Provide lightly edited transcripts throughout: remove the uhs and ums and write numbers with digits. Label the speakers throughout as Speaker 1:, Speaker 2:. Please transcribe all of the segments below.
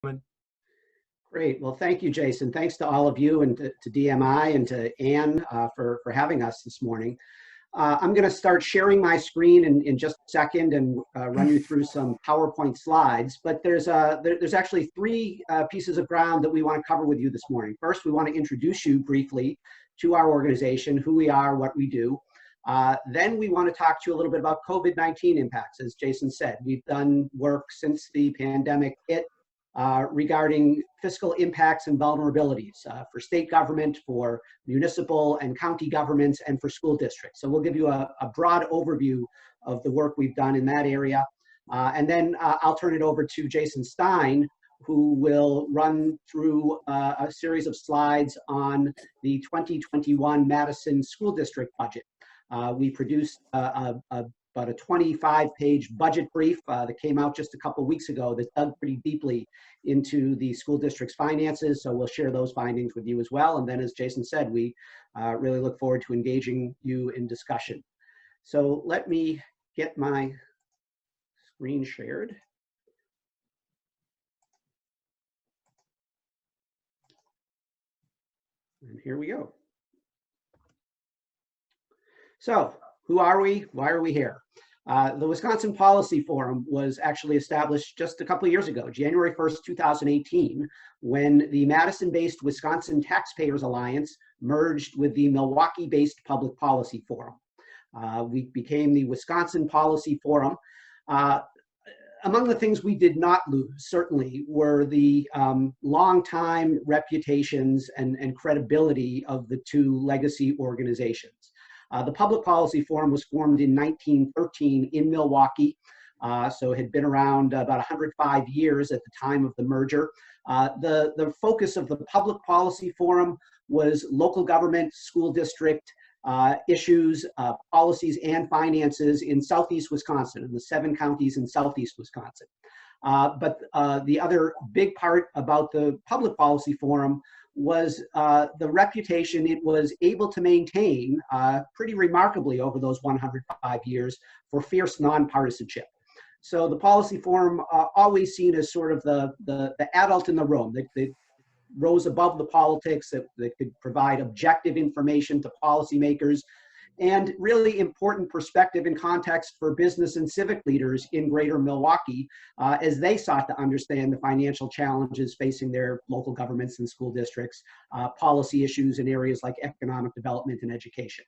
Speaker 1: Great. Well, thank you, Jason. Thanks to all of you and to DMI and to Anne for having us this morning. I'm going to start sharing my screen in just a second and run you through some PowerPoint slides. But there's actually three pieces of ground that we want to cover with you this morning. First, we want to introduce you briefly to our organization, who we are, what we do. Then we want to talk to you a little bit about COVID-19 impacts. As Jason said, we've done work since the pandemic hit regarding fiscal impacts and vulnerabilities for state government, for municipal and county governments, and for school districts. So we'll give you a broad overview of the work we've done in that area. And then I'll turn it over to Jason Stein, who will run through a series of slides on the 2021 Madison School District budget. We produced about a 25-page budget brief that came out just a couple weeks ago that dug pretty deeply into the school district's finances. So we'll share those findings with you as well. And then, as Jason said, we really look forward to engaging you in discussion. So let me get my screen shared. And here we go. So, who are we? Why are we here? The Wisconsin Policy Forum was actually established just a couple of years ago, January 1st, 2018, when the Madison-based Wisconsin Taxpayers Alliance merged with the Milwaukee-based Public Policy Forum. We became the Wisconsin Policy Forum. Among the things we did not lose, certainly, were the long-time reputations and credibility of the two legacy organizations. The Public Policy Forum was formed in 1913 in Milwaukee, so it had been around about 105 years at the time of the merger. The focus of the Public Policy Forum was local government, school district issues, policies, and finances in southeast Wisconsin, in the 7 counties in southeast Wisconsin. But the other big part about the Public Policy Forum was the reputation it was able to maintain pretty remarkably over those 105 years for fierce nonpartisanship. So the Policy Forum always seen as sort of the adult in the room that rose above the politics, that could provide objective information to policymakers and really important perspective and context for business and civic leaders in greater Milwaukee as they sought to understand the financial challenges facing their local governments and school districts, policy issues in areas like economic development and education.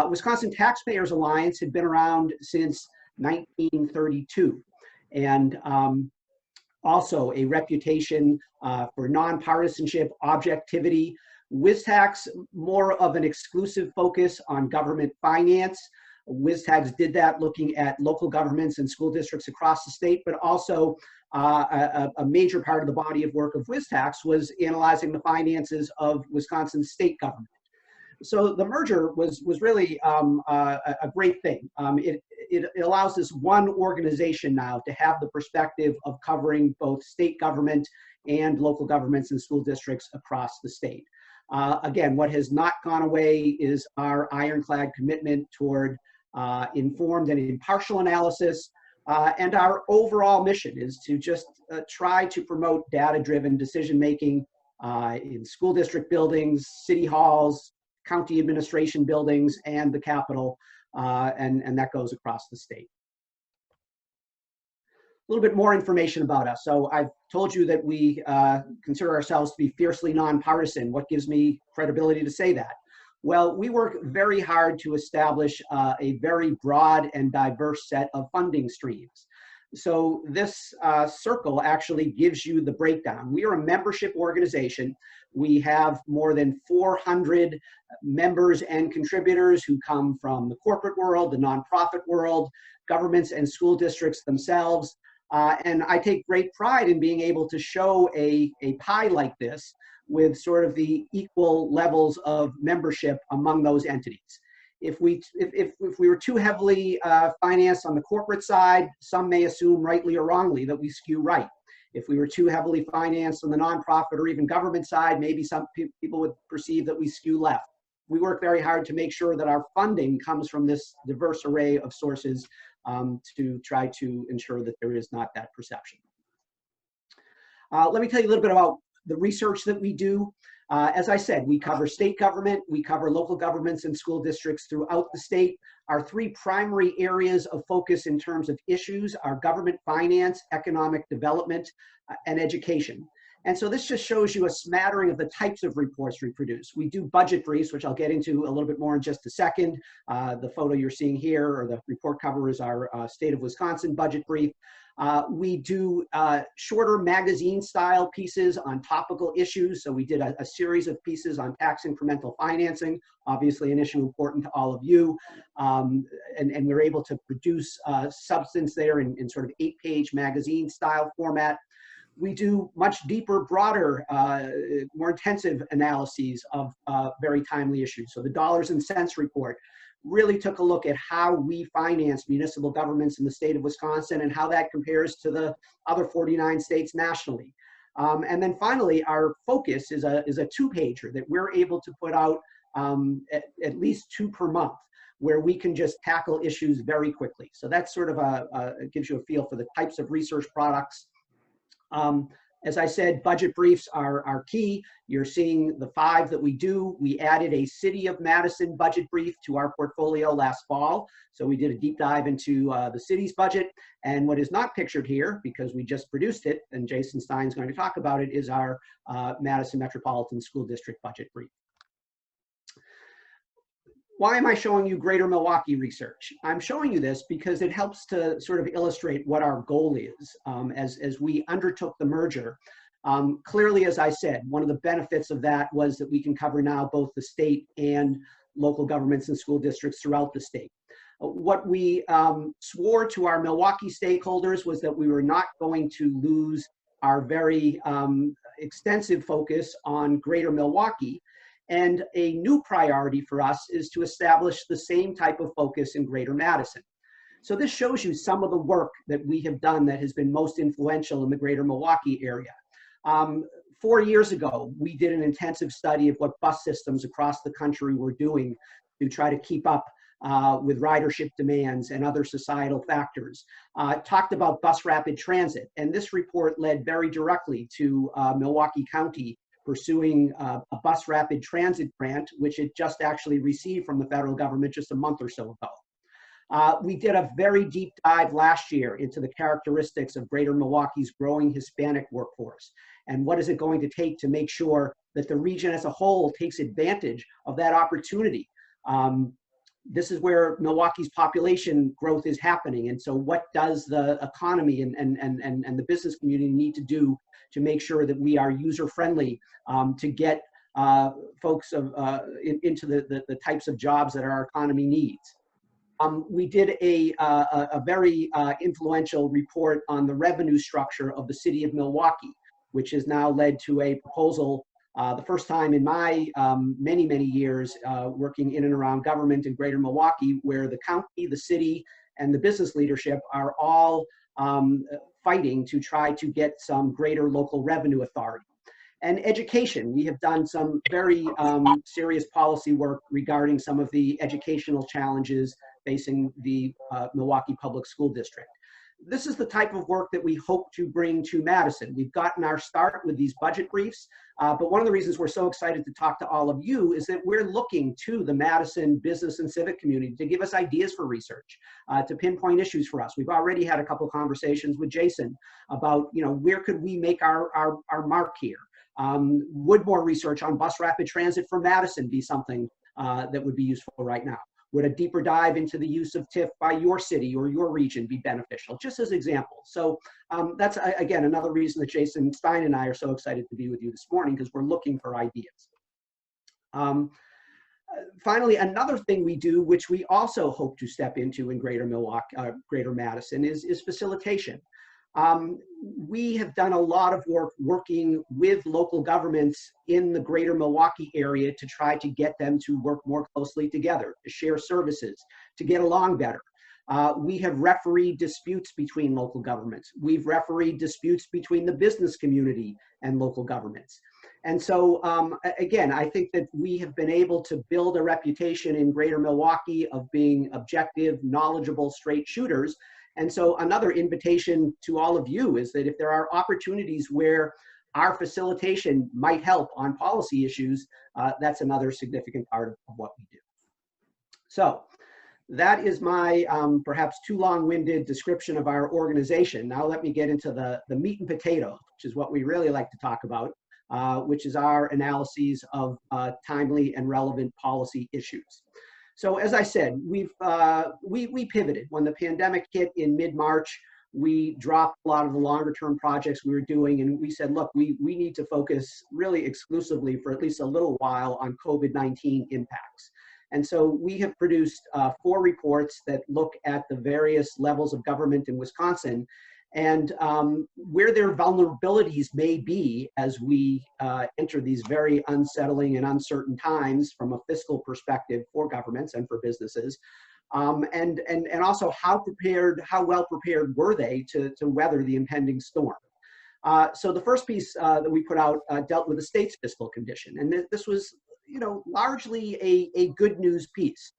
Speaker 1: Wisconsin Taxpayers Alliance had been around since 1932 and also a reputation for nonpartisanship, objectivity. WisTax, more of an exclusive focus on government finance. WisTax did that looking at local governments and school districts across the state, but also a major part of the body of work of WisTax was analyzing the finances of Wisconsin's state government. So the merger was really a great thing. It allows this one organization now to have the perspective of covering both state government and local governments and school districts across the state. Again, what has not gone away is our ironclad commitment toward informed and impartial analysis, and our overall mission is to just try to promote data-driven decision-making in school district buildings, city halls, county administration buildings, and the Capitol, and that goes across the state. A little bit more information about us. So I've told you that we consider ourselves to be fiercely nonpartisan. What gives me credibility to say that? Well, we work very hard to establish a very broad and diverse set of funding streams. So this circle actually gives you the breakdown. We are a membership organization. We have more than 400 members and contributors who come from the corporate world, the nonprofit world, governments and school districts themselves. And I take great pride in being able to show a pie like this with sort of the equal levels of membership among those entities. If we were too heavily financed on the corporate side, some may assume rightly or wrongly that we skew right. If we were too heavily financed on the nonprofit or even government side, maybe some people would perceive that we skew left. We work very hard to make sure that our funding comes from this diverse array of sources to try to ensure that there is not that perception. Let me tell you a little bit about the research that we do. As I said, we cover state government, we cover local governments and school districts throughout the state. Our three primary areas of focus in terms of issues are government finance, economic development, and education. And so this just shows you a smattering of the types of reports we produce. We do budget briefs, which I'll get into a little bit more in just a second. The photo you're seeing here, or the report cover, is our State of Wisconsin budget brief. We do shorter magazine-style pieces on topical issues. So we did a series of pieces on tax incremental financing, obviously an issue important to all of you. And we're able to produce substance there in sort of 8-page magazine-style format. We do much deeper, broader, more intensive analyses of very timely issues. So the dollars and cents report really took a look at how we finance municipal governments in the state of Wisconsin and how that compares to the other 49 states nationally. And then finally, our focus is a 2-pager that we're able to put out at least 2 per month, where we can just tackle issues very quickly. So that's sort of it gives you a feel for the types of research products. As I said, budget briefs are key. You're seeing the 5 that we do. We added a City of Madison budget brief to our portfolio last fall. So we did a deep dive into the city's budget. And what is not pictured here, because we just produced it, and Jason Stein's going to talk about it, is our Madison Metropolitan School District budget brief. Why am I showing you Greater Milwaukee research? I'm showing you this because it helps to sort of illustrate what our goal is as we undertook the merger. Clearly, as I said, one of the benefits of that was that we can cover now both the state and local governments and school districts throughout the state. What we swore to our Milwaukee stakeholders was that we were not going to lose our very extensive focus on Greater Milwaukee. And a new priority for us is to establish the same type of focus in Greater Madison. So this shows you some of the work that we have done that has been most influential in the Greater Milwaukee area. 4 years ago, we did an intensive study of what bus systems across the country were doing to try to keep up with ridership demands and other societal factors. Talked about bus rapid transit, and this report led very directly to Milwaukee County pursuing a bus rapid transit grant, which it just actually received from the federal government just a month or so ago. We did a very deep dive last year into the characteristics of Greater Milwaukee's growing Hispanic workforce, and what is it going to take to make sure that the region as a whole takes advantage of that opportunity. This is where Milwaukee's population growth is happening, and so what does the economy and the business community need to do to make sure that we are user-friendly to get folks into the types of jobs that our economy needs. We did a very influential report on the revenue structure of the city of Milwaukee, which has now led to a proposal, the first time in my many, many years working in and around government in Greater Milwaukee, where the county, the city, and the business leadership are all fighting to try to get some greater local revenue authority. And education, we have done some very serious policy work regarding some of the educational challenges facing the Milwaukee Public School District. This is the type of work that we hope to bring to Madison. We've gotten our start with these budget briefs, but one of the reasons we're so excited to talk to all of you is that we're looking to the Madison business and civic community to give us ideas for research, to pinpoint issues for us. We've already had a couple of conversations with Jason about, where could we make our mark here? Would more research on bus rapid transit for Madison be something that would be useful right now? Would a deeper dive into the use of TIF by your city or your region be beneficial, just as examples? So that's, again, another reason that Jason Stein and I are so excited to be with you this morning, because we're looking for ideas. Finally, another thing we do, which we also hope to step into in Greater Milwaukee, Greater Madison, is facilitation. We have done a lot of work working with local governments in the Greater Milwaukee area to try to get them to work more closely together, to share services, to get along better. We have refereed disputes between local governments. We've refereed disputes between the business community and local governments. And so, again, I think that we have been able to build a reputation in Greater Milwaukee of being objective, knowledgeable, straight shooters. And so another invitation to all of you is that if there are opportunities where our facilitation might help on policy issues, that's another significant part of what we do. So that is my perhaps too long-winded description of our organization. Now let me get into the meat and potatoes, which is what we really like to talk about, which is our analyses of timely and relevant policy issues. So as I said, we pivoted. When the pandemic hit in mid-March, we dropped a lot of the longer term projects we were doing, and we said, look, we need to focus really exclusively for at least a little while on COVID-19 impacts. And so we have produced 4 reports that look at the various levels of government in Wisconsin and where their vulnerabilities may be as we enter these very unsettling and uncertain times from a fiscal perspective for governments and for businesses. And also how well prepared were they to weather the impending storm. So the first piece that we put out dealt with the state's fiscal condition. And this was, largely a good news piece.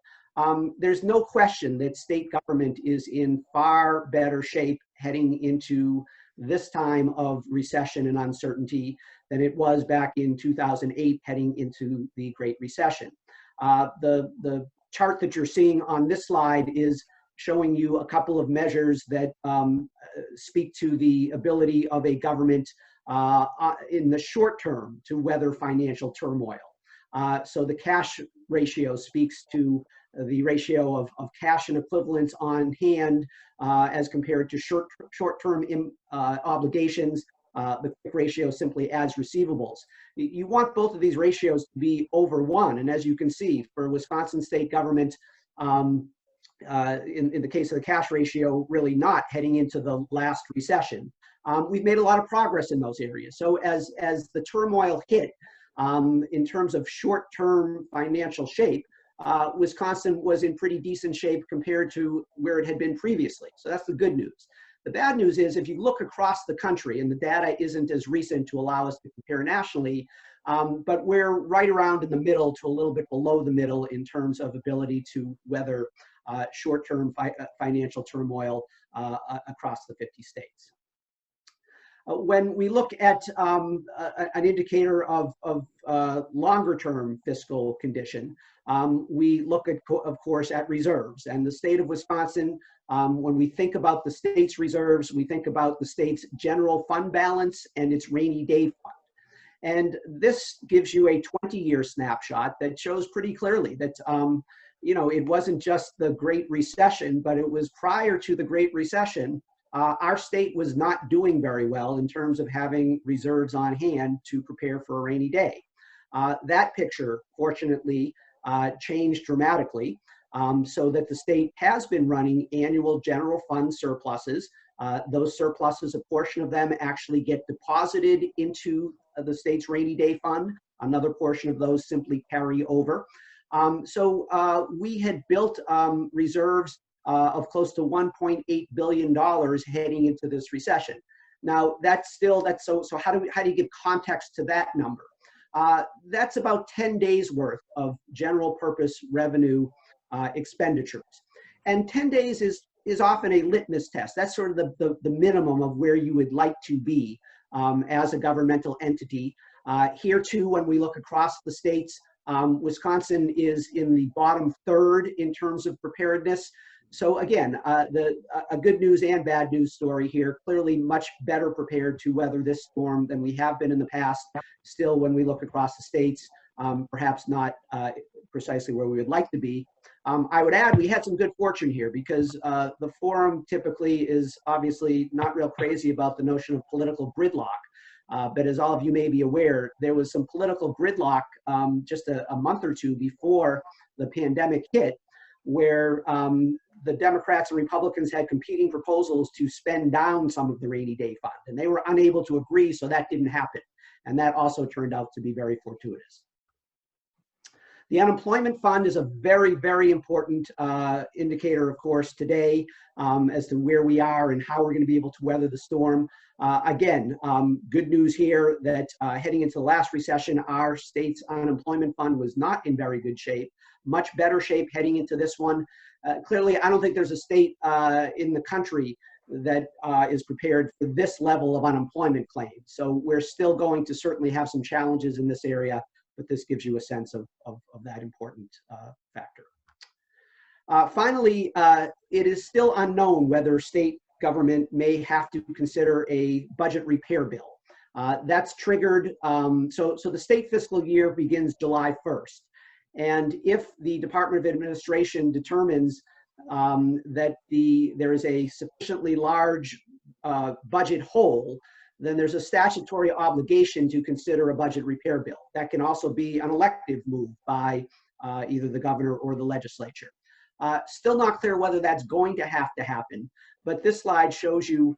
Speaker 1: There's no question that state government is in far better shape heading into this time of recession and uncertainty than it was back in 2008 heading into the Great Recession. The chart that you're seeing on this slide is showing you a couple of measures that speak to the ability of a government in the short term to weather financial turmoil. So the cash ratio speaks to the ratio of cash and equivalents on hand as compared to short-term obligations. The quick ratio simply adds receivables. You want both of these ratios to be over 1. And as you can see, for Wisconsin state government, in the case of the cash ratio, really not heading into the last recession. We've made a lot of progress in those areas. So as the turmoil hit, in terms of short-term financial shape, Wisconsin was in pretty decent shape compared to where it had been previously. So that's the good news. The bad news is if you look across the country, and the data isn't as recent to allow us to compare nationally, but we're right around in the middle to a little bit below the middle in terms of ability to weather short-term financial turmoil across the 50 states. When we look at an indicator of longer-term fiscal condition, we look at, of course, at reserves. And the state of Wisconsin, when we think about the state's reserves, we think about the state's general fund balance and its rainy day fund. And this gives you a 20-year snapshot that shows pretty clearly that it wasn't just the Great Recession, but it was prior to the Great Recession. Our state was not doing very well in terms of having reserves on hand to prepare for a rainy day. That picture, fortunately, changed dramatically so that the state has been running annual general fund surpluses. Those surpluses, a portion of them actually get deposited into the state's rainy day fund. Another portion of those simply carry over. So we had built reserves of close to $1.8 billion heading into this recession. Now so how do you give context to that number? That's about 10 days worth of general purpose revenue expenditures. And 10 days is often a litmus test. That's sort of the minimum of where you would like to be as a governmental entity. Here too, when we look across the states, Wisconsin is in the bottom third in terms of preparedness. So again, a good news and bad news story here, clearly much better prepared to weather this storm than we have been in the past. Still, when we look across the states, perhaps not precisely where we would like to be. I would add we had some good fortune here because the forum typically is obviously not real crazy about the notion of political gridlock. But as all of you may be aware, there was some political gridlock just a month or two before the pandemic hit, where the Democrats and Republicans had competing proposals to spend down some of the rainy day fund, and they were unable to agree, so that didn't happen. And that also turned out to be very fortuitous. The unemployment fund is a very, very important indicator, of course, today as to where we are and how we're going to be able to weather the storm. Again, good news here that heading into the last recession, our state's unemployment fund was not in very good shape. Much better shape heading into this one. clearly, I don't think there's a state in the country that is prepared for this level of unemployment claim. So we're still going to certainly have some challenges in this area, but this gives you a sense of that important factor. Finally, it is still unknown whether state government may have to consider a budget repair bill. That's triggered, so the state fiscal year begins July 1st. And if the Department of Administration determines that there is a sufficiently large budget hole, then there's a statutory obligation to consider a budget repair bill. That can also be an elective move by either the governor or the legislature. Still not clear whether that's going to happen, but this slide shows you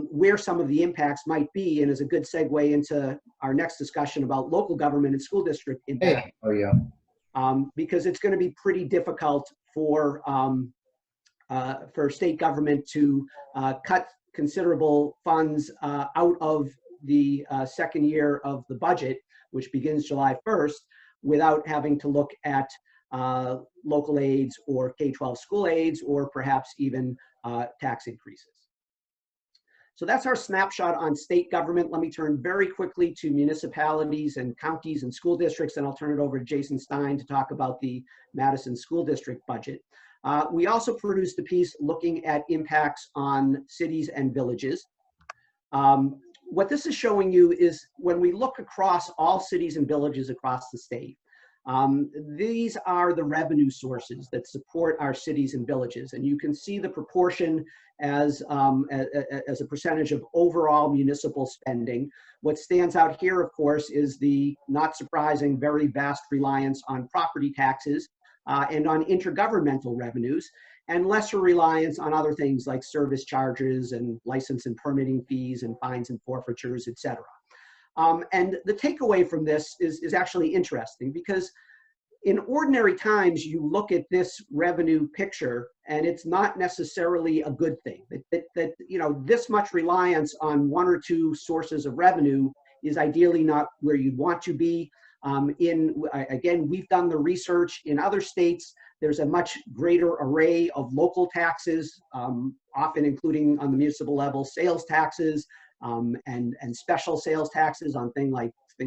Speaker 1: where some of the impacts might be, and is a good segue into our next discussion about local government and school district impact.
Speaker 2: Hey, how are you?
Speaker 1: Because it's going to be pretty difficult for state government to cut considerable funds out of the second year of the budget, which begins July 1st, without having to look at local aids or K-12 school aids, or perhaps even tax increases. So that's our snapshot on state government. Let me turn very quickly to municipalities and counties and school districts, and I'll turn it over to Jason Stein to talk about the Madison School District budget. We also produced a piece looking at impacts on cities and villages. What this is showing you is when we look across all cities and villages across the state, these are the revenue sources that support our cities and villages, and you can see the proportion as a percentage of overall municipal spending. What stands out here, of course, is the not surprising, very vast reliance on property taxes and on intergovernmental revenues, and lesser reliance on other things like service charges and license and permitting fees and fines and forfeitures, etc. And the takeaway from this is actually interesting, because in ordinary times, you look at this revenue picture and it's not necessarily a good thing. That you know, this much reliance on one or two sources of revenue is ideally not where you'd want to be. Again, we've done the research in other states. There's a much greater array of local taxes, often including on the municipal level, sales taxes, and special sales taxes on things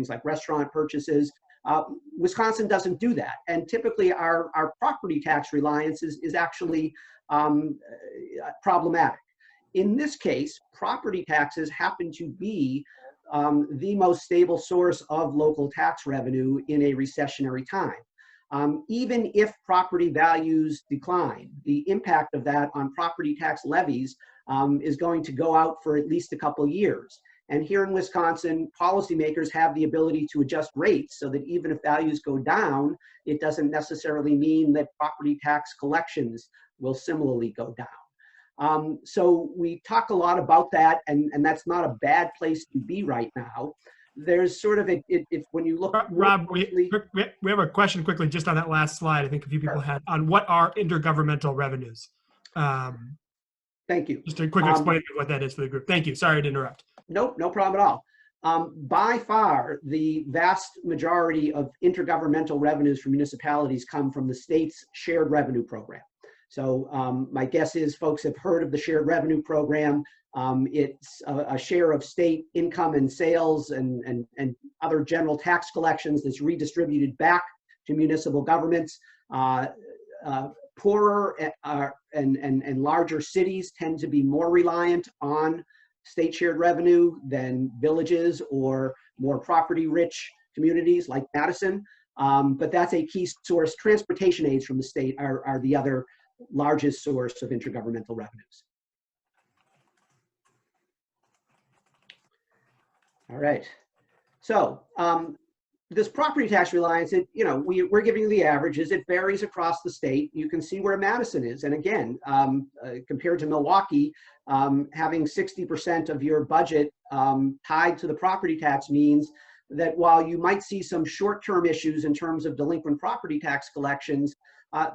Speaker 1: like restaurant purchases. Wisconsin doesn't do that, and typically our property tax reliance is actually problematic. In this case, property taxes happen to be the most stable source of local tax revenue in a recessionary time. Even if property values decline, the impact of that on property tax levies is going to go out for at least a couple of years. And here in Wisconsin, policymakers have the ability to adjust rates so that even if values go down, it doesn't necessarily mean that property tax collections will similarly go down. So we talk a lot about that, and that's not a bad place to be right now. There's sort of when you look.
Speaker 3: Rob, we have a question quickly just on that last slide. I think a few people had on what are intergovernmental revenues.
Speaker 1: Thank you.
Speaker 3: Just a quick explanation of what that is for the group. Thank you. Sorry to interrupt.
Speaker 1: Nope, no problem at all. By far, the vast majority of intergovernmental revenues for municipalities come from the state's shared revenue program. So my guess is folks have heard of the shared revenue program. It's a share of state income and sales and other general tax collections that's redistributed back to municipal governments. Poorer and larger cities tend to be more reliant on state shared revenue than villages or more property-rich communities like Madison. But that's a key source. Transportation aids from the state are the other largest source of intergovernmental revenues. All right. So this property tax reliance, we're giving you the averages. It varies across the state. You can see where Madison is. And again, compared to Milwaukee, having 60% of your budget tied to the property tax means that while you might see some short-term issues in terms of delinquent property tax collections,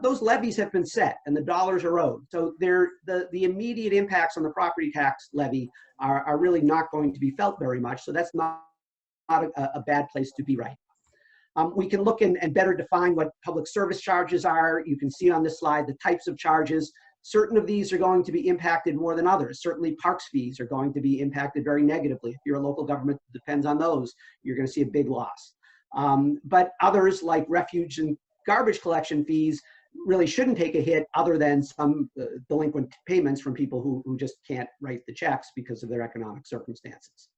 Speaker 1: those levies have been set and the dollars are owed. So the immediate impacts on the property tax levy are really not going to be felt very much. So that's not a bad place to be right. We can look and better define what public service charges are. You can see on this slide the types of charges. Certain of these are going to be impacted more than others. Certainly parks fees are going to be impacted very negatively. If you're a local government that depends on those, you're going to see a big loss. But others like refuge and garbage collection fees really shouldn't take a hit other than some delinquent payments from people who just can't write the checks because of their economic circumstances.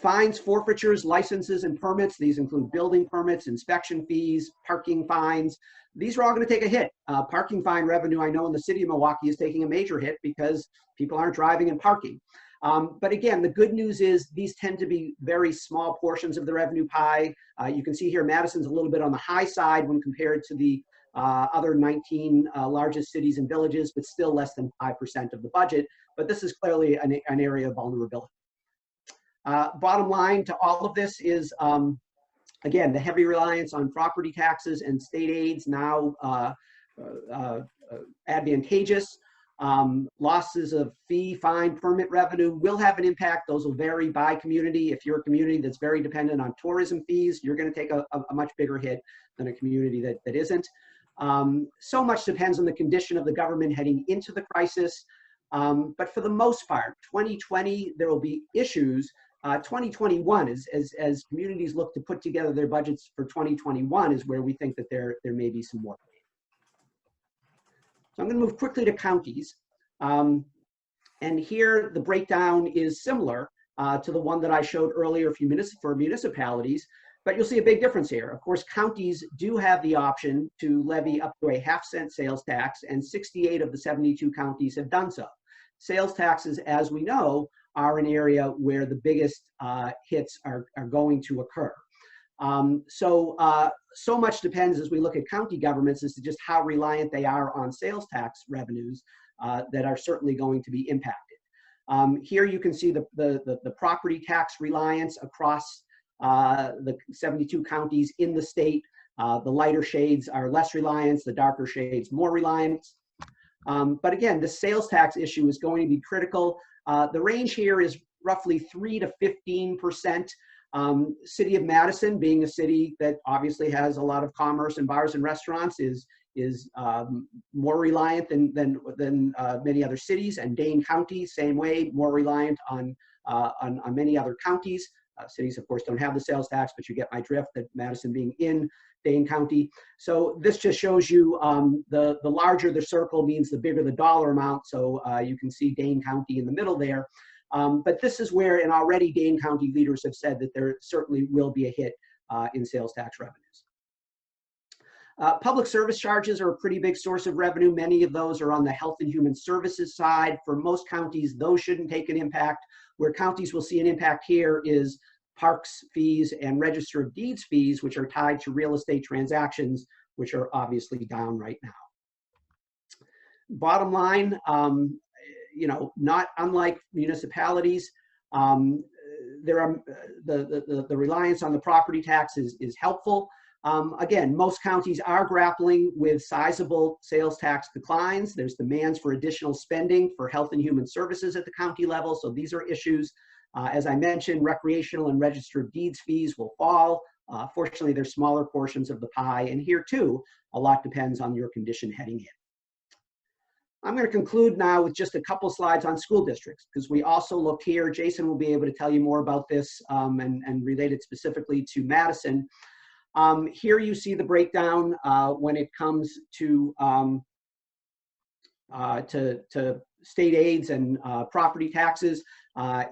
Speaker 1: Fines, forfeitures, licenses, and permits. These include building permits, inspection fees, parking fines. These are all going to take a hit. Parking fine revenue, I know in the city of Milwaukee, is taking a major hit because people aren't driving and parking. But again, the good news is these tend to be very small portions of the revenue pie. You can see here Madison's a little bit on the high side when compared to the other 19 largest cities and villages, but still less than 5% of the budget. But this is clearly an area of vulnerability. Bottom line to all of this is, again, the heavy reliance on property taxes and state aids now advantageous. Losses of fee, fine, permit revenue will have an impact. Those will vary by community. If you're a community that's very dependent on tourism fees, you're going to take a much bigger hit than a community that isn't. So much depends on the condition of the government heading into the crisis. But for the most part, 2020, there will be issues. 2021, as communities look to put together their budgets for 2021, is where we think that there may be some more. So I'm going to move quickly to counties. And here the breakdown is similar to the one that I showed earlier for municipalities, but you'll see a big difference here. Of course, counties do have the option to levy up to a half-cent sales tax, and 68 of the 72 counties have done so. Sales taxes, as we know, are an area where the biggest hits are going to occur. So much depends as we look at county governments as to just how reliant they are on sales tax revenues that are certainly going to be impacted. Here you can see the property tax reliance across the 72 counties in the state. The lighter shades are less reliance, the darker shades more reliance. But again, the sales tax issue is going to be critical. The range here is roughly 3 to 15%. City of Madison, being a city that obviously has a lot of commerce and bars and restaurants, is more reliant than many other cities, and Dane County, same way, more reliant on many other counties. Cities, of course, don't have the sales tax, but you get my drift, that Madison being in Dane County. So this just shows you the larger the circle means the bigger the dollar amount. So you can see Dane County in the middle there. But this is where, and already Dane County leaders have said that there certainly will be a hit in sales tax revenues. Public service charges are a pretty big source of revenue. Many of those are on the health and human services side. For most counties, those shouldn't take an impact. Where counties will see an impact here is parks fees and register of deeds fees, which are tied to real estate transactions, which are obviously down right now. Bottom line, not unlike municipalities, there are the reliance on the property tax is helpful. Again, most counties are grappling with sizable sales tax declines. There's demands for additional spending for health and human services at the county level. So these are issues. As I mentioned, recreational and register of deeds fees will fall. Fortunately, they're smaller portions of the pie. And here too, a lot depends on your condition heading in. I'm going to conclude now with just a couple slides on school districts, because we also looked here. Jason will be able to tell you more about this and relate it specifically to Madison. Here you see the breakdown when it comes to state aids and property taxes.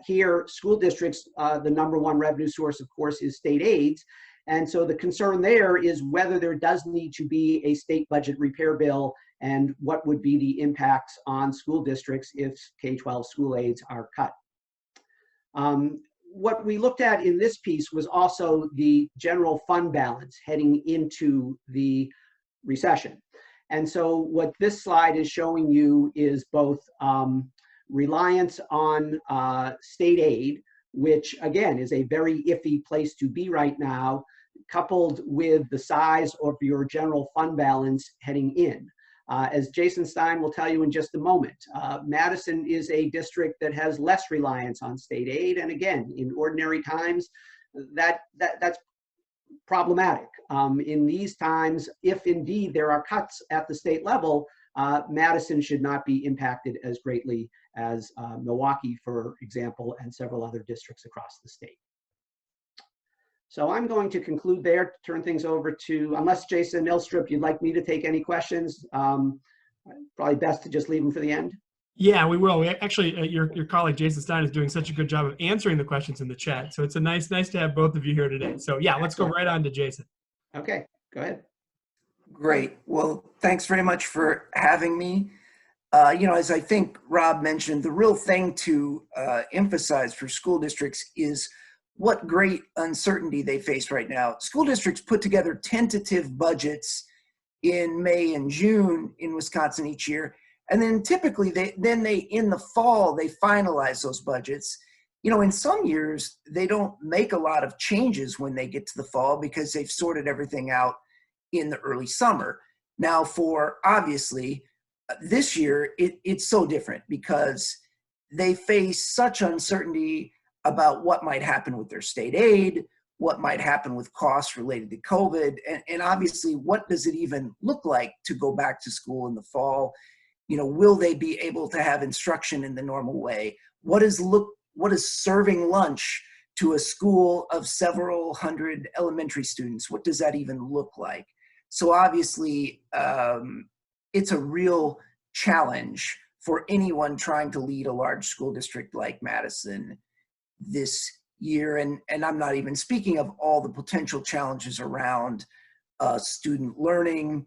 Speaker 1: Here, school districts, the #1 revenue source, of course, is state aids. And so the concern there is whether there does need to be a state budget repair bill and what would be the impacts on school districts if K-12 school aids are cut. What we looked at in this piece was also the general fund balance heading into the recession. And so what this slide is showing you is both reliance on state aid, which again is a very iffy place to be right now, coupled with the size of your general fund balance heading in. As Jason Stein will tell you in just a moment, Madison is a district that has less reliance on state aid. And again, in ordinary times, that's problematic. In these times, if indeed there are cuts at the state level, Madison should not be impacted as greatly as Milwaukee, for example, and several other districts across the state. So I'm going to conclude there, turn things over to, unless Jason Ilstrup, you'd like me to take any questions, probably best to just leave them for the end.
Speaker 3: Yeah, we will. Actually, your colleague Jason Stein is doing such a good job of answering the questions in the chat. So it's nice to have both of you here today. So yeah, let's go right on to Jason.
Speaker 1: Okay, go ahead.
Speaker 2: Great. Well, thanks very much for having me. As I think Rob mentioned, the real thing to emphasize for school districts is what great uncertainty they face right now. School districts put together tentative budgets in May and June in Wisconsin each year. And then typically in the fall, they finalize those budgets. In some years, they don't make a lot of changes when they get to the fall because they've sorted everything out in the early summer. Now for obviously this year, it's so different because they face such uncertainty about what might happen with their state aid, what might happen with costs related to COVID, and obviously what does it even look like to go back to school in the fall? Will they be able to have instruction in the normal way? What is serving lunch to a school of several hundred elementary students? What does that even look like? So obviously, it's a real challenge for anyone trying to lead a large school district like Madison this year. And I'm not even speaking of all the potential challenges around student learning,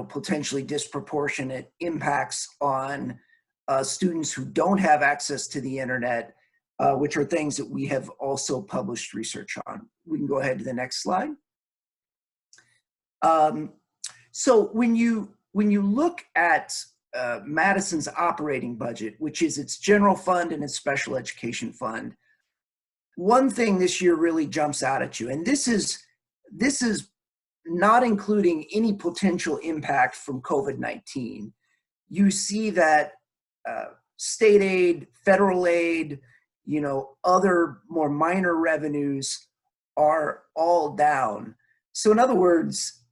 Speaker 2: potentially disproportionate impacts on students who don't have access to the internet, which are things that we have also published research on. We can go ahead to the next slide. So when you look at Madison's operating budget, which is its general fund and its special education fund, one thing this year really jumps out at you, and this is not including any potential impact from COVID-19. You see that state aid, federal aid, other more minor revenues are all down. So in other words,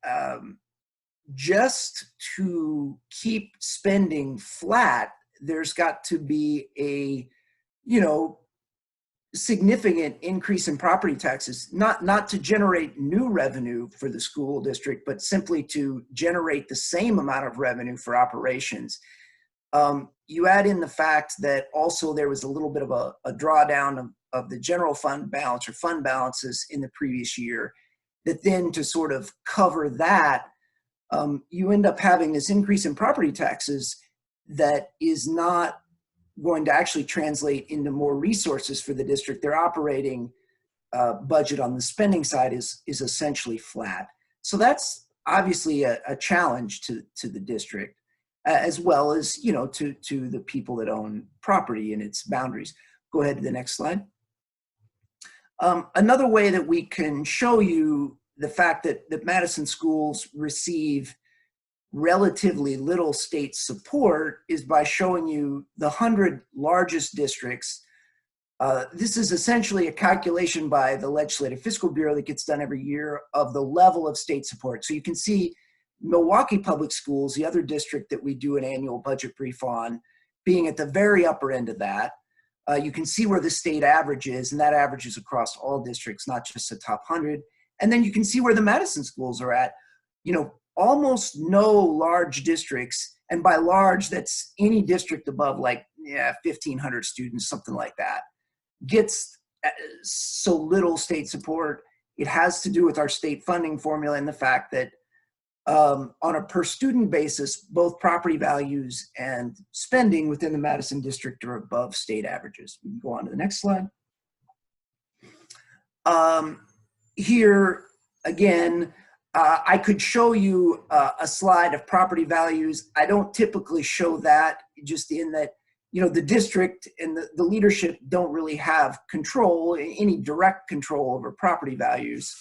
Speaker 2: just to keep spending flat, there's got to be a, significant increase in property taxes, not to generate new revenue for the school district, but simply to generate the same amount of revenue for operations. You add in the fact that also there was a little bit of a drawdown of the general fund balance or fund balances in the previous year, that then to sort of cover that, you end up having this increase in property taxes that is not going to actually translate into more resources for the district. Their operating budget on the spending side is essentially flat. So that's obviously a challenge to the district, as well as to the people that own property and its boundaries. Go ahead to the next slide. Another way that we can show you the fact that Madison schools receive relatively little state support is by showing you the 100 largest districts. This is essentially a calculation by the Legislative Fiscal Bureau that gets done every year of the level of state support. So you can see Milwaukee Public Schools, the other district that we do an annual budget brief on, being at the very upper end of that. You can see where the state average is, and that average is across all districts, not just the top 100. And then you can see where the Madison schools are at. Almost no large districts, and by large, that's any district above 1,500 students, something like that, gets so little state support. It has to do with our state funding formula and the fact that on a per student basis, both property values and spending within the Madison district are above state averages. We can go on to the next slide. Here, again, I could show you a slide of property values. I don't typically show that, just in that, the district and the leadership don't really have control, any direct control over property values.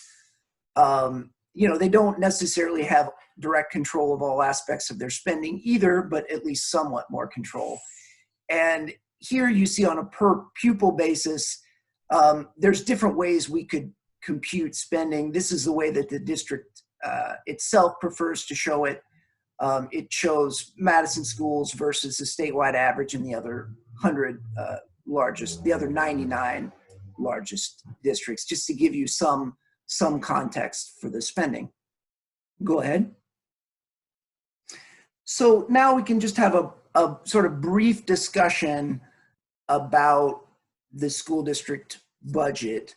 Speaker 2: They don't necessarily have direct control of all aspects of their spending either, but at least somewhat more control. And here you see on a per pupil basis, there's different ways we could compute spending. This is the way that the district itself prefers to show it. It shows Madison schools versus the statewide average in the other 99 largest districts, just to give you some context for the spending. Go ahead. So now we can just have a sort of brief discussion about the school district budget.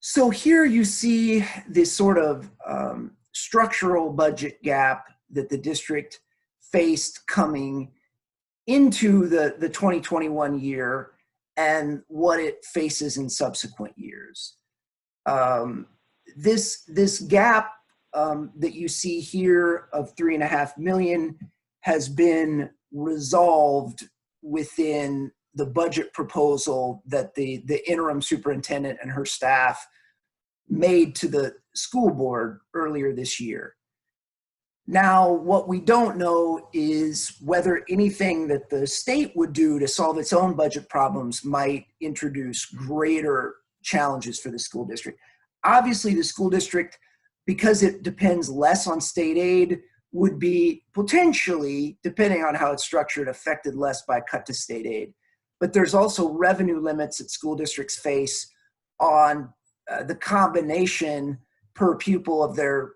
Speaker 2: So here you see this sort of structural budget gap that the district faced coming into the 2021 year and what it faces in subsequent years. This gap that you see here of $3.5 million has been resolved within the budget proposal that the interim superintendent and her staff made to the school board earlier this year. Now, what we don't know is whether anything that the state would do to solve its own budget problems might introduce greater challenges for the school district. Obviously, the school district, because it depends less on state aid, would be potentially, depending on how it's structured, affected less by a cut to state aid. But there's also revenue limits that school districts face on the combination per pupil of their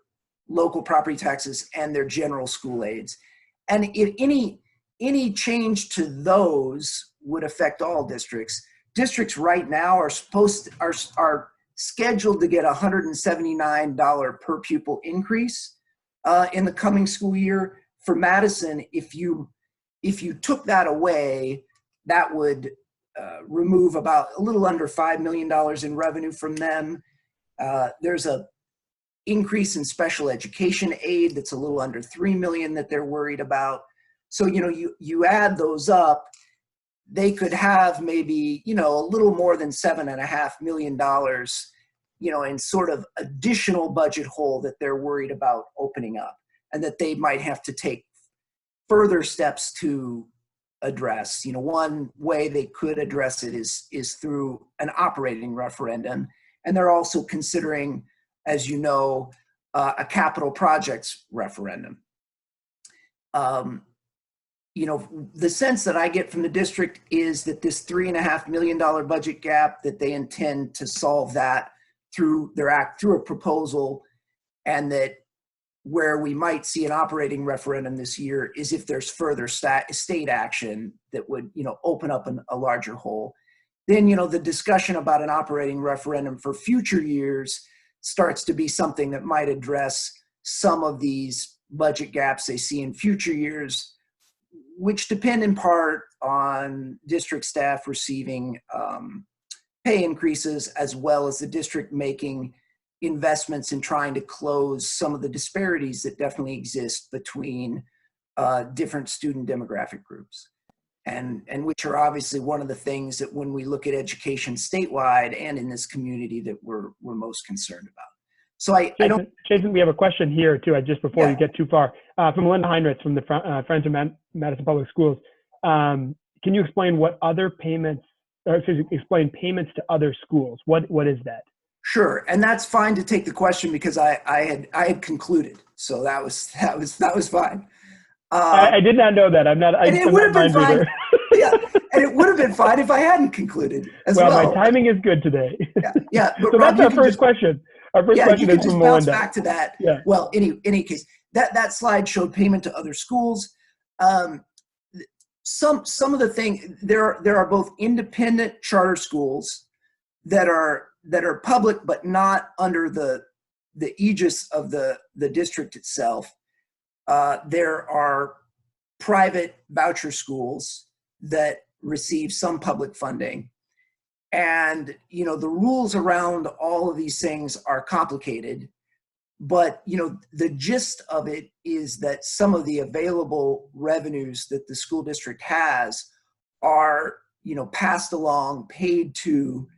Speaker 2: local property taxes and their general school aids. And if any change to those would affect all districts. Districts right now are scheduled to get a $179 per pupil increase in the coming school year. For Madison, if you took that away, that would remove about a little under $5 million in revenue from them. There's a increase in special education aid that's a little under $3 million that they're worried about. So, you add those up, they could have maybe, a little more than $7.5 million, in sort of additional budget hole that they're worried about opening up, and that they might have to take further steps to address. One way they could address it is through an operating referendum. And they're also considering, as you know, a capital projects referendum. The sense that I get from the district is that this $3.5 million budget gap, that they intend to solve that through a proposal, and that where we might see an operating referendum this year is if there's further state action that would, open up a larger hole. Then, the discussion about an operating referendum for future years starts to be something that might address some of these budget gaps they see in future years, which depend in part on district staff receiving pay increases, as well as the district making investments in trying to close some of the disparities that definitely exist between different student demographic groups, and which are obviously one of the things that, when we look at education statewide and in this community, that we're most concerned about. So
Speaker 4: Jason, we have a question here too, just before you get too far, from Linda Heinrichs from the Friends of Madison Public Schools. Can you explain what other payments, explain payments to other schools? What is that?
Speaker 2: Sure, and that's fine to take the question because I had concluded, so that was fine.
Speaker 4: I did not know that.
Speaker 2: And it would have been fine. Yeah, and it would have been fine if I hadn't concluded as well.
Speaker 4: Well, my timing is good today.
Speaker 2: Yeah. But
Speaker 4: So
Speaker 2: Rob,
Speaker 4: that's our first question. Our first question is from Melinda.
Speaker 2: Back to that.
Speaker 4: Yeah.
Speaker 2: Well, any case, that slide showed payment to other schools. Some of the things, there are both independent charter schools that are public but not under the aegis of the district itself. There are private voucher schools that receive some public funding. And, the rules around all of these things are complicated, but, the gist of it is that some of the available revenues that the school district has are, passed along, paid to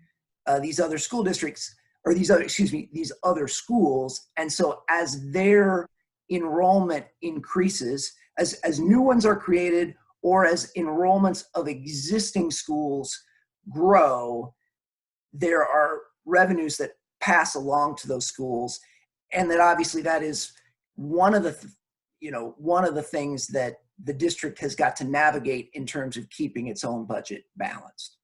Speaker 2: these other school districts, or these other schools. And so as their enrollment increases, as new ones are created, or as enrollments of existing schools grow, there are revenues that pass along to those schools, and that obviously that is one of the one of the things that the district has got to navigate in terms of keeping its own budget balanced.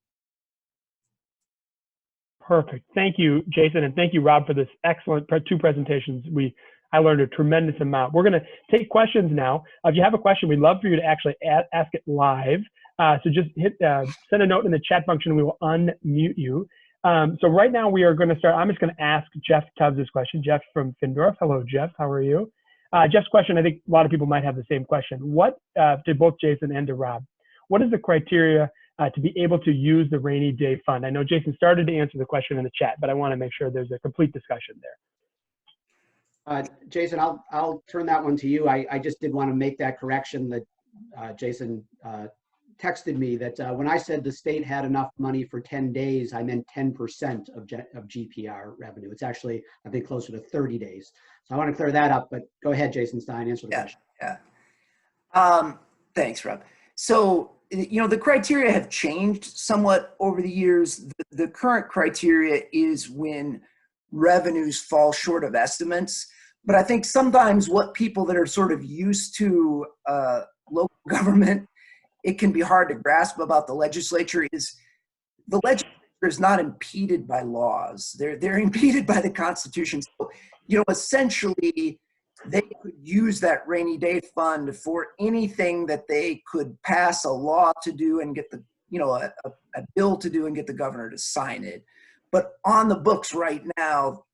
Speaker 4: Perfect. Thank you, Jason, and thank you, Rob, for this excellent two presentations. I learned a tremendous amount. We're going to take questions now. If you have a question, we'd love for you to actually ask it live. So just send a note in the chat function, and we will unmute you. So right now we are going to start. I'm just going to ask Jeff Tubbs this question. Jeff from Findorf. Hello, Jeff. How are you? Jeff's question, I think a lot of people might have the same question. What, to both Jason and to Rob, what is the criteria to be able to use the rainy day fund? I know Jason started to answer the question in the chat, but I want to make sure there's a complete discussion there.
Speaker 1: Jason, I'll turn that one to you. I just did want to make that correction that Jason texted me that when I said the state had enough money for 10 days, I meant 10% of GPR revenue. It's actually, I think, closer to 30 days. So I want to clear that up, but go ahead, Jason Stein, answer the question.
Speaker 2: Yeah. Thanks, Rob. So, the criteria have changed somewhat over the years. The current criteria is when revenues fall short of estimates. But I think sometimes what people that are sort of used to local government, it can be hard to grasp about the legislature is the legislature is not impeded by laws. They're impeded by the Constitution. So, essentially they could use that rainy day fund for anything that they could pass a law to do and get the, a bill to do and get the governor to sign it. But on the books right now,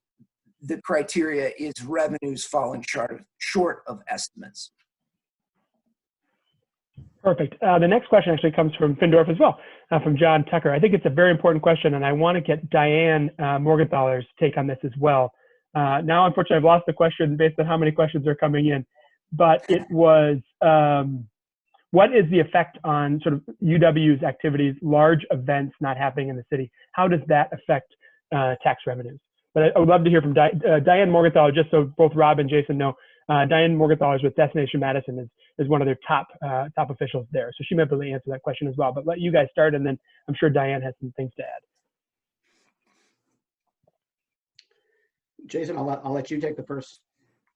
Speaker 2: the criteria is revenues falling short of estimates.
Speaker 4: Perfect. The next question actually comes from Findorf as well, from John Tucker. I think it's a very important question, and I want to get Diane Morgenthaler's take on this as well. Now, unfortunately, I've lost the question based on how many questions are coming in, but it was, what is the effect on sort of UW's activities, large events not happening in the city? How does that affect tax revenues? But I would love to hear from Diane Morgenthaler, just so both Rob and Jason know. Diane Morgenthaler is with Destination Madison, is one of their top officials there. So she might be able to answer that question as well. But let you guys start, and then I'm sure Diane has some things to add.
Speaker 1: Jason, I'll let you take the first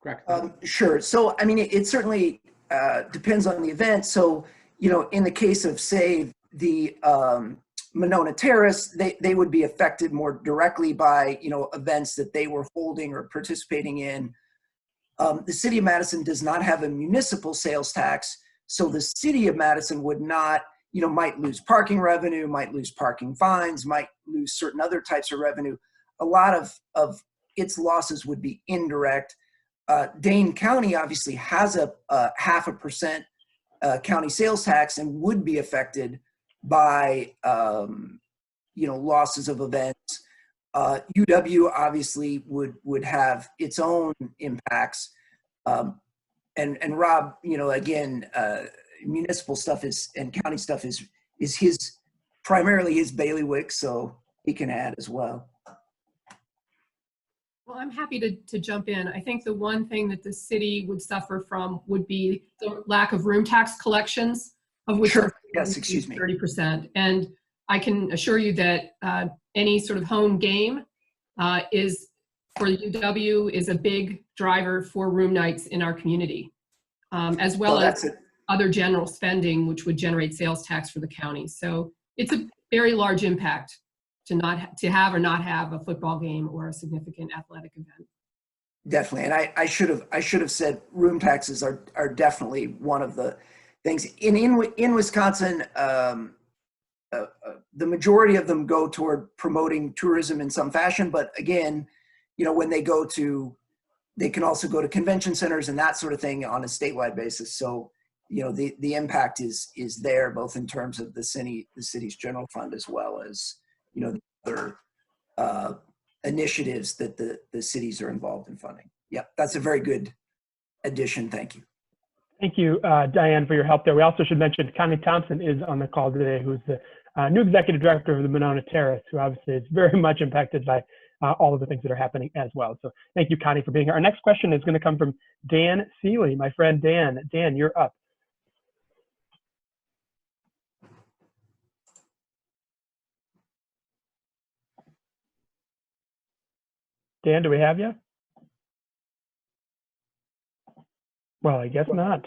Speaker 1: crack.
Speaker 2: Sure. So, I mean, it certainly depends on the event. So, in the case of, say, the Monona Terrace, they would be affected more directly by, events that they were holding or participating in. The city of Madison does not have a municipal sales tax. So the city of Madison would not, might lose parking revenue, might lose parking fines, might lose certain other types of revenue. A lot of its losses would be indirect. Dane County obviously has a 0.5% county sales tax and would be affected by losses of events. UW obviously would have its own impacts. And Rob, again, municipal stuff and county stuff is primarily his bailiwick, so he can add as well.
Speaker 5: Well, I'm happy to jump in. I think the one thing that the city would suffer from would be the lack of room tax collections, of which
Speaker 2: Sure. Yes, excuse me.
Speaker 5: 30%. And I can assure you that any sort of home game is for UW is a big driver for room nights in our community, as well as other general spending, which would generate sales tax for the county. So it's a very large impact to have or not have a football game or a significant athletic event.
Speaker 2: Definitely, and I should have said room taxes are definitely one of the things in Wisconsin. The majority of them go toward promoting tourism in some fashion, but again, when they can also go to convention centers and that sort of thing on a statewide basis. So, the impact is there both in terms of the city's general fund as well as the other initiatives that the cities are involved in funding. Yeah, that's a very good addition. Thank you.
Speaker 4: Thank you, Diane, for your help there. We also should mention Connie Thompson is on the call today, who's the new executive director of the Monona Terrace, who obviously is very much impacted by all of the things that are happening as well. So thank you, Connie, for being here. Our next question is going to come from Dan Seeley, my friend Dan. Dan, you're up. Dan, do we have you? Well, I guess not.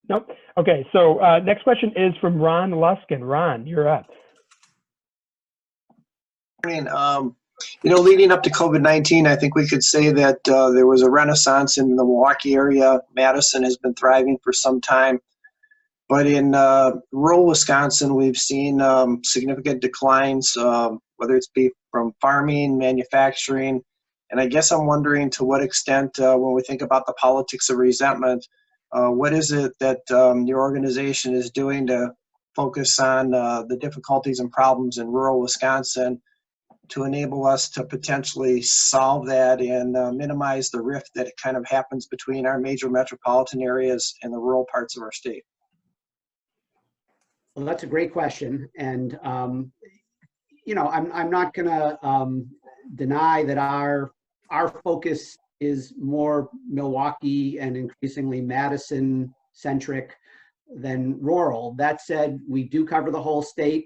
Speaker 4: Nope. Okay, so next question is from Ron Luskin. Ron, you're up.
Speaker 6: Leading up to COVID-19, I think we could say that there was a renaissance in the Milwaukee area. Madison has been thriving for some time. But in rural Wisconsin, we've seen significant declines, whether it's be from farming, manufacturing. And I guess I'm wondering to what extent, when we think about the politics of resentment, what is it that your organization is doing to focus on the difficulties and problems in rural Wisconsin to enable us to potentially solve that and minimize the rift that kind of happens between our major metropolitan areas and the rural parts of our state?
Speaker 1: Well, that's a great question. And, I'm not going to deny that our focus is more Milwaukee and increasingly Madison centric than rural. That said, we do cover the whole state.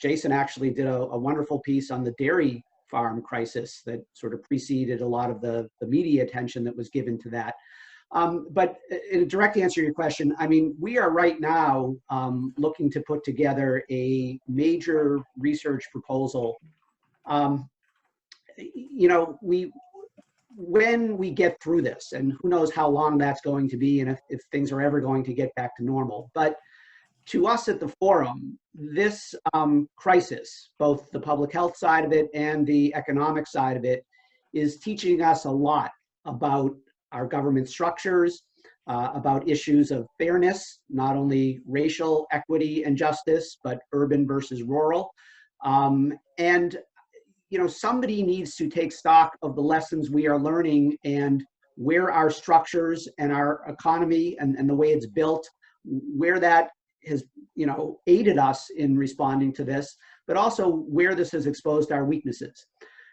Speaker 1: Jason actually did a wonderful piece on the dairy farm crisis that sort of preceded a lot of the media attention that was given to that. But in a direct answer to your question, I mean, we are right now looking to put together a major research proposal. When we get through this, and who knows how long that's going to be and if things are ever going to get back to normal, but to us at the forum, this crisis, both the public health side of it and the economic side of it, is teaching us a lot about our government structures, about issues of fairness, not only racial equity and justice, but urban versus rural. Somebody needs to take stock of the lessons we are learning and where our structures and our economy and the way it's built, where that has aided us in responding to this, but also where this has exposed our weaknesses.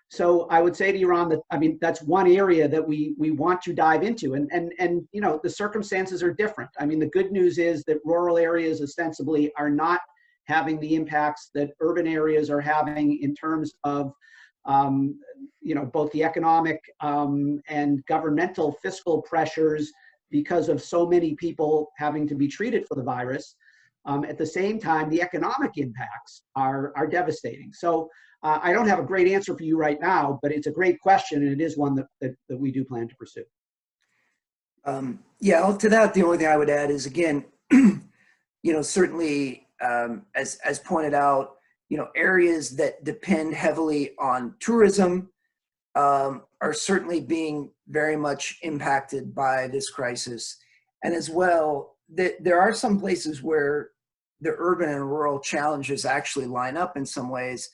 Speaker 1: So I would say to you, Ron, that that's one area that we want to dive into, and the circumstances are different. I mean, the good news is that rural areas ostensibly are not having the impacts that urban areas are having in terms of both the economic and governmental fiscal pressures because of so many people having to be treated for the virus. At the same time, the economic impacts are devastating. So I don't have a great answer for you right now, but it's a great question, and it is one that we do plan to pursue.
Speaker 2: To that, the only thing I would add is, again, certainly as pointed out, areas that depend heavily on tourism are certainly being very much impacted by this crisis. And as well, there are some places where the urban and rural challenges actually line up in some ways.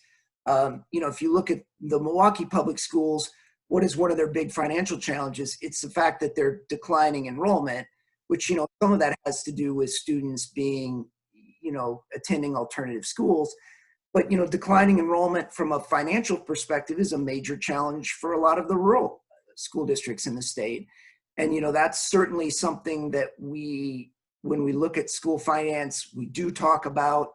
Speaker 2: If you look at the Milwaukee public schools, what is one of their big financial challenges? It's the fact that they're declining enrollment, which, some of that has to do with students being, attending alternative schools. But, declining enrollment from a financial perspective is a major challenge for a lot of the rural school districts in the state. And, that's certainly something that when we look at school finance, we do talk about.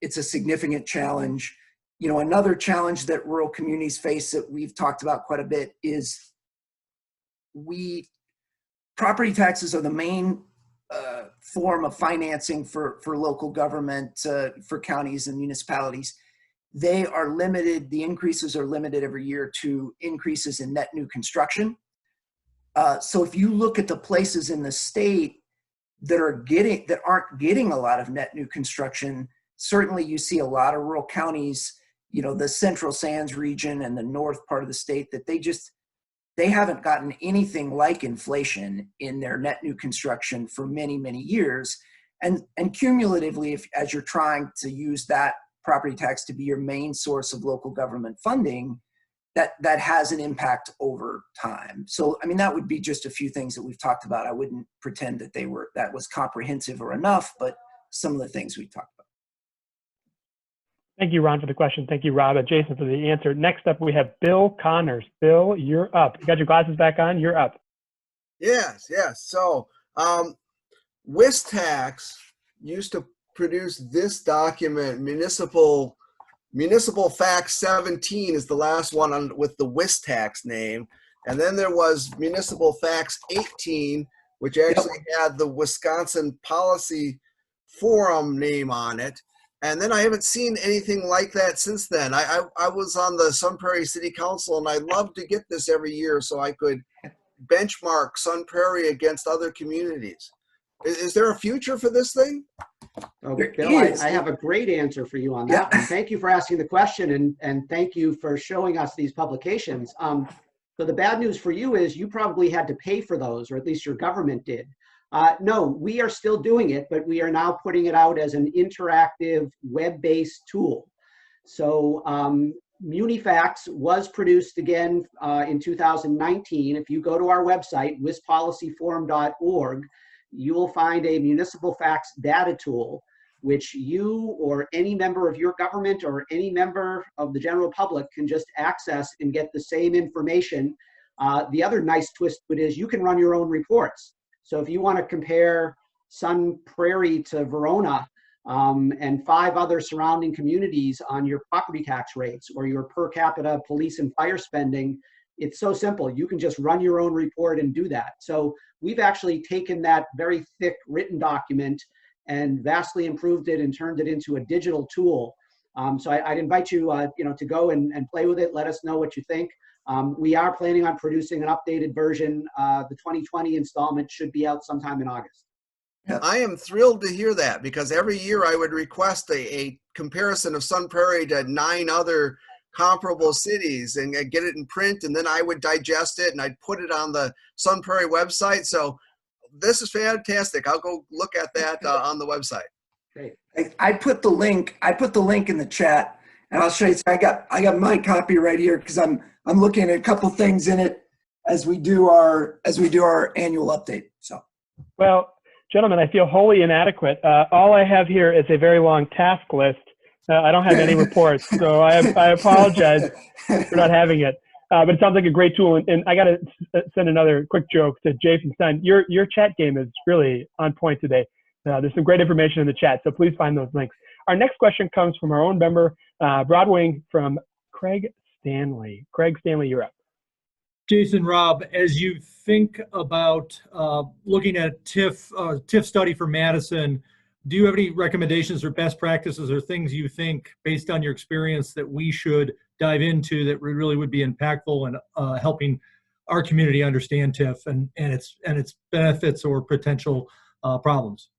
Speaker 2: It's a significant challenge. Another challenge that rural communities face that we've talked about quite a bit is property taxes are the main form of financing for local government, for counties and municipalities. They are limited, the increases are limited every year to increases in net new construction. So if you look at the places in the state that aren't getting a lot of net new construction, certainly you see a lot of rural counties, the Central Sands region and the north part of the state, that they haven't gotten anything like inflation in their net new construction for many, many years. And cumulatively, as you're trying to use that property tax to be your main source of local government funding, that has an impact over time. So, that would be just a few things that we've talked about. I wouldn't pretend that was comprehensive or enough, but some of the things we talked about.
Speaker 4: Thank you, Ron, for the question. Thank you, Rob and Jason, for the answer. Next up, we have Bill Connors. Bill, you're up. You got your glasses back on? You're up.
Speaker 7: Yes. So, WISTAX used to produce this document, Municipal Municipal Fax 17 is the last one on, with the WIS-TAX name. And then there was Municipal Fax 18, which actually had the Wisconsin Policy Forum name on it. And then I haven't seen anything like that since then. I was on the Sun Prairie City Council, and I love to get this every year so I could benchmark Sun Prairie against other communities. Is there a future for this thing?
Speaker 1: Oh, Bill, I have a great answer for you on that one. Thank you for asking the question, and thank you for showing us these publications. So the bad news for you is you probably had to pay for those, or at least your government did. No, we are still doing it, but we are now putting it out as an interactive web-based tool. So MuniFax was produced again in 2019. If you go to our website, wispolicyforum.org, you will find a municipal fax data tool, which you or any member of your government or any member of the general public can just access and get the same information. The other nice twist to it is you can run your own reports. So if you want to compare Sun Prairie to Verona and 5 other surrounding communities on your property tax rates or your per capita police and fire spending, it's so simple. You can just run your own report and do that. So we've actually taken that very thick written document and vastly improved it and turned it into a digital tool. So I'd invite you, to go and play with it. Let us know what you think. We are planning on producing an updated version. The 2020 installment should be out sometime in August.
Speaker 7: I am thrilled to hear that, because every year I would request a comparison of Sun Prairie to 9 other comparable cities and get it in print, and then I would digest it and I'd put it on the Sun Prairie website. So this is fantastic. I'll go look at that on the website.
Speaker 1: Great.
Speaker 2: I put the link in the chat, and I'll show you. So I got my copy right here because I'm looking at a couple things in it as we do our annual update. So,
Speaker 4: well, gentlemen, I feel wholly inadequate. All I have here is a very long task list. I don't have any reports, so I apologize for not having it. But it sounds like a great tool, and I got to send another quick joke to Jason Stein. Your chat game is really on point today. There's some great information in the chat, so please find those links. Our next question comes from our own member, Broadwing, from Craig Stanley. Craig Stanley, you're up.
Speaker 8: Jason, Rob, as you think about looking at TIF study for Madison, do you have any recommendations or best practices or things you think, based on your experience, that we should dive into that really would be impactful in helping our community understand TIF and its benefits or potential problems?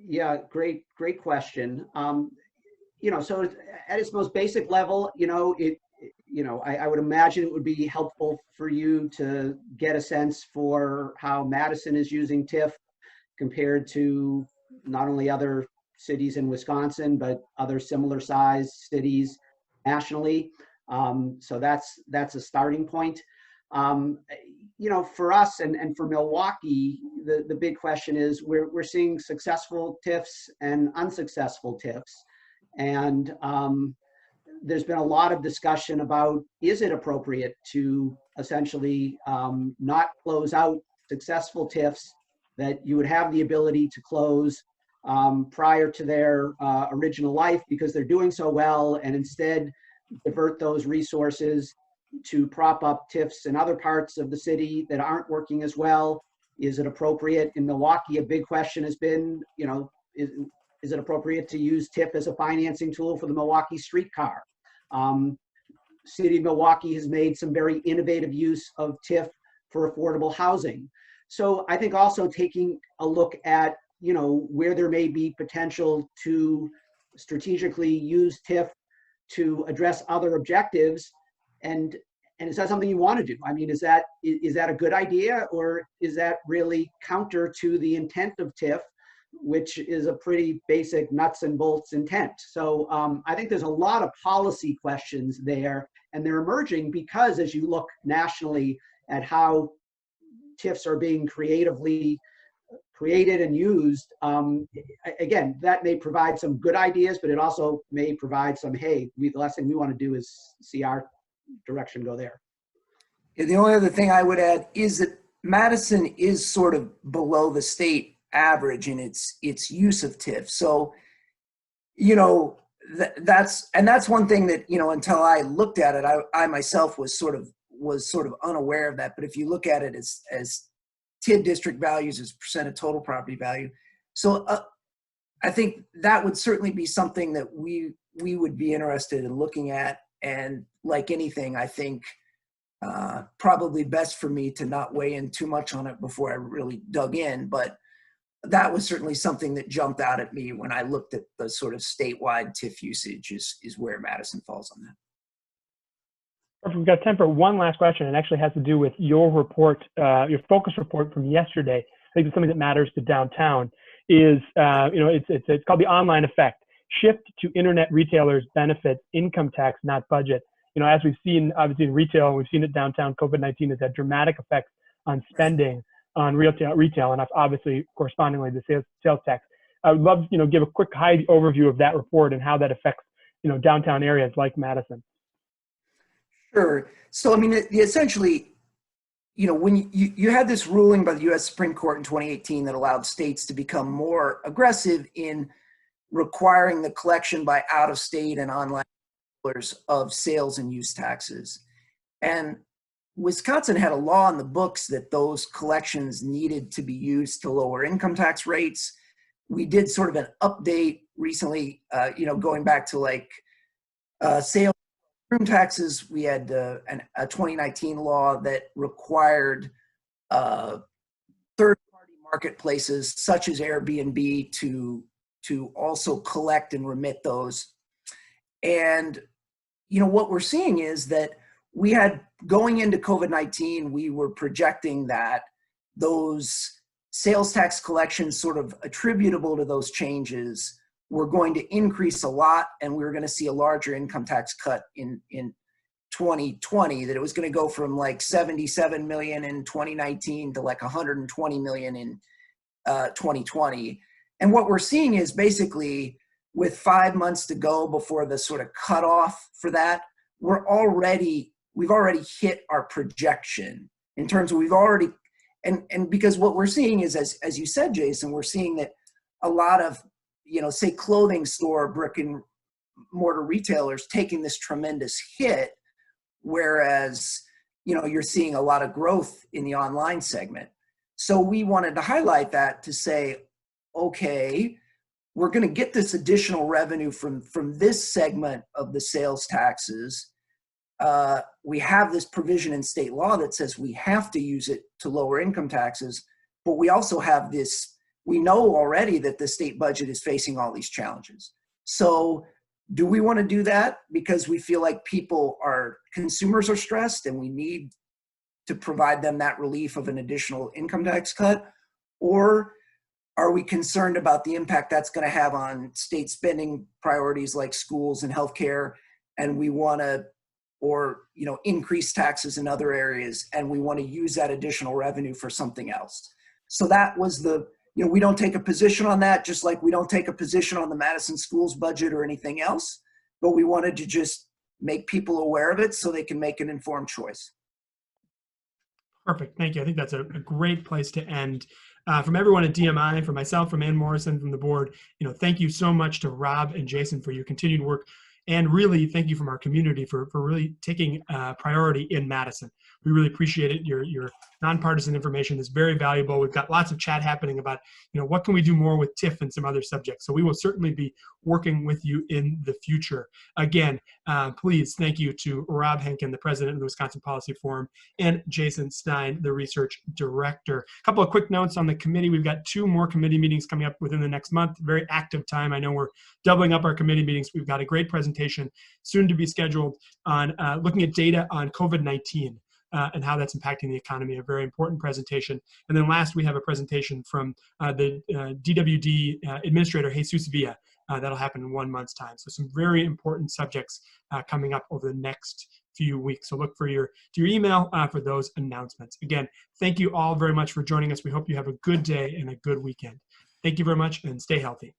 Speaker 1: Yeah, great question. So at its most basic level, I would imagine it would be helpful for you to get a sense for how Madison is using TIF compared to not only other cities in Wisconsin, but other similar sized cities nationally. So that's a starting point. For us and for Milwaukee, the big question is we're seeing successful TIFs and unsuccessful TIFs. And there's been a lot of discussion about, is it appropriate to essentially not close out successful TIFs that you would have the ability to close prior to their original life because they're doing so well, and instead divert those resources to prop up TIFs in other parts of the city that aren't working as well? Is it appropriate? In Milwaukee, a big question has been, is it appropriate to use TIF as a financing tool for the Milwaukee streetcar? City of Milwaukee has made some very innovative use of TIF for affordable housing. So I think also taking a look at, where there may be potential to strategically use TIF to address other objectives, and is that something you want to do? I mean, is that a good idea, or is that really counter to the intent of TIF, which is a pretty basic nuts and bolts intent? So I think there's a lot of policy questions there, and they're emerging because as you look nationally at how TIFs are being creatively created and used, again, that may provide some good ideas, but it also may provide some, hey, the last thing we want to do is see our direction go there.
Speaker 2: The only other thing I would add is that Madison is sort of below the state average in its use of TIF. So, that's one thing that, until I looked at it, I myself was sort of unaware of that. But if you look at it as TID district values as percent of total property value, so I think that would certainly be something that we would be interested in looking at. And like anything, I think probably best for me to not weigh in too much on it before I really dug in. But that was certainly something that jumped out at me when I looked at the sort of statewide TIF usage is where Madison falls on that.
Speaker 4: Perfect. We've got time for one last question. It actually has to do with your report, your focus report from yesterday. I think it's something that matters to downtown. It's called the online effect. Shift to internet retailers benefits income tax, not budget. As we've seen, obviously in retail, we've seen it downtown. COVID-19 has had dramatic effects on spending on retail, and obviously correspondingly the sales tax. I would love, give a quick high overview of that report and how that affects, downtown areas like Madison.
Speaker 2: Sure. So, I mean, essentially, when you had this ruling by the U.S. Supreme Court in 2018 that allowed states to become more aggressive in requiring the collection by out-of-state and online of sales and use taxes. And Wisconsin had a law in the books that those collections needed to be used to lower income tax rates. We did sort of an update recently, going back to sales room taxes. We had a 2019 law that required third-party marketplaces such as Airbnb to also collect and remit those. And what we're seeing is that we had, going into COVID-19, we were projecting that those sales tax collections sort of attributable to those changes were going to increase a lot, and we were going to see a larger income tax cut in 2020, that it was going to go from like 77 million in 2019 to like 120 million in 2020. And what we're seeing is basically, with 5 months to go before the sort of cutoff for that, we've already hit our projection in terms of and because what we're seeing is, as you said, Jason, we're seeing that a lot of, say clothing store, brick and mortar retailers taking this tremendous hit, whereas, you're seeing a lot of growth in the online segment. So we wanted to highlight that to say, okay, we're going to get this additional revenue from this segment of the sales taxes. We have this provision in state law that says we have to use it to lower income taxes, but we also have this, we know already that the state budget is facing all these challenges. So do we want to do that because we feel like consumers are stressed and we need to provide them that relief of an additional income tax cut? Or are we concerned about the impact that's going to have on state spending priorities like schools and healthcare, and we want to, increase taxes in other areas, and we want to use that additional revenue for something else? So that was we don't take a position on that, just like we don't take a position on the Madison schools budget or anything else, but we wanted to just make people aware of it so they can make an informed choice.
Speaker 3: Perfect. Thank you. I think that's a great place to end. From everyone at DMI, from myself, from Ann Morrison, from the board, thank you so much to Rob and Jason for your continued work. And really, thank you from our community for really taking priority in Madison. We really appreciate it. Your nonpartisan information is very valuable. We've got lots of chat happening about, what can we do more with TIF and some other subjects. So we will certainly be working with you in the future. Again, please thank you to Rob Henkin, the president of the Wisconsin Policy Forum, and Jason Stein, the research director. A couple of quick notes on the committee. We've got 2 more committee meetings coming up within the next month. Very active time. I know we're doubling up our committee meetings. We've got a great presentation soon to be scheduled on looking at data on COVID-19. And how that's impacting the economy, a very important presentation. And then last, we have a presentation from the DWD Administrator, Jesus Villa. That'll happen in 1 month's time. So some very important subjects coming up over the next few weeks. So look for your email for those announcements. Again, thank you all very much for joining us. We hope you have a good day and a good weekend. Thank you very much, and stay healthy.